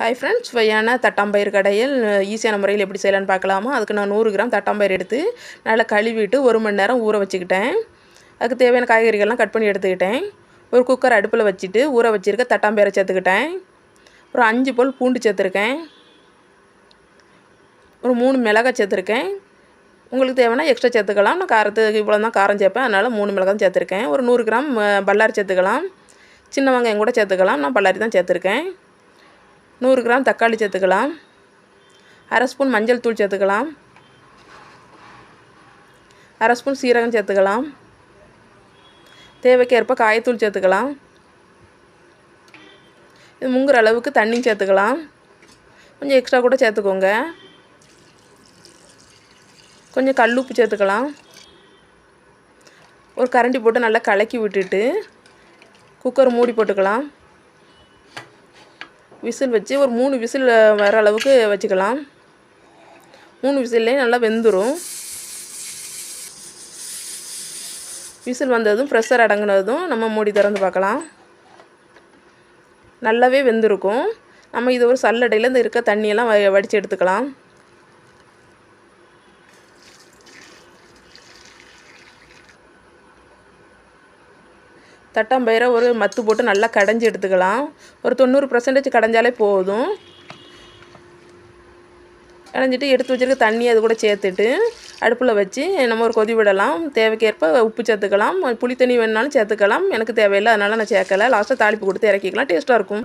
Hi friends, சுவையான தட்டாம்பயிறு கடையில் ஈஸியான முறையில் எப்படி செய்யலான்னு பார்க்கலாமா? அதுக்கு நான் 100 கிராம் தட்டாம்பயிறு எடுத்து நல்லா கழுவிட்டு 1 மணி நேரம் ஊற வச்சுக்கிட்டேன். அதுக்கு தேவையான காய்கறிகள்லாம் கட் பண்ணி எடுத்துக்கிட்டேன். ஒரு குக்கர் அடுப்பில் வச்சுட்டு ஊற வச்சுருக்க தட்டாம்பயிரை சேர்த்துக்கிட்டேன். ஒரு 5 பல் பூண்டு சேர்த்துருக்கேன். ஒரு 3 மிளகாய் சேர்த்துருக்கேன். உங்களுக்கு தேவைன்னா எக்ஸ்ட்ரா சேர்த்துக்கலாம். நான் காரத்துக்கு இவ்வளோ தான் காரம் சேர்ப்பேன், அதனால் 3 மிளகாய் சேர்த்துருக்கேன். ஒரு 100 கிராம் பல்லாரி சேர்த்துக்கலாம். சின்ன வெங்காயம் கூட சேர்த்துக்கலாம். நான் பல்லாரி தான் சேர்த்துருக்கேன். 100 கிராம் தக்காளி சேர்த்துக்கலாம். அரை ஸ்பூன் மஞ்சள் தூள் சேர்த்துக்கலாம். அரை ஸ்பூன் சீரகம் சேர்த்துக்கலாம். தேவைக்கேற்ப காயத்தூள் சேர்த்துக்கலாம். இது முங்குற அளவுக்கு தண்ணி சேர்த்துக்கலாம். கொஞ்சம் எக்ஸ்ட்ரா கூட சேர்த்துக்கோங்க. கொஞ்சம் கல்லுப்பு சேர்த்துக்கலாம். ஒரு கரண்டி போட்டு நல்லா கலக்கி விட்டுட்டு குக்கர் மூடி போட்டுக்கலாம். விசில் வச்சு ஒரு 3 விசில் வர அளவுக்கு வச்சுக்கலாம். 3 விசில்லே நல்லா வெந்துடும். விசில் வந்ததும் ப்ரெஷர் அடங்கினதும் நம்ம மூடி திறந்து பார்க்கலாம். நல்லாவே வெந்திருக்கும். நம்ம இது ஒரு சல்லடையில் இந்த இருக்க தண்ணியெல்லாம் வடித்து எடுத்துக்கலாம். தட்டாம்பயிரை ஒரு மத்து போட்டு நல்லா கடைஞ்சி எடுத்துக்கலாம். ஒரு 90% கடைஞ்சாலே போதும். கடைஞ்சிட்டு எடுத்து வச்சுருக்க தண்ணி அது கூட சேர்த்துட்டு அடுப்பில் வச்சு நம்ம ஒரு கொதி விடலாம். தேவைக்கேற்ப உப்பு சேர்த்துக்கலாம். புளி தண்ணி வேணுனாலும் சேர்த்துக்கலாம். எனக்கு தேவையில்லை, அதனால் நான் சேர்க்கலை. லாஸ்ட்டாக தாளிப்பு கொடுத்து இறக்கிக்கலாம். டேஸ்ட்டாக இருக்கும்.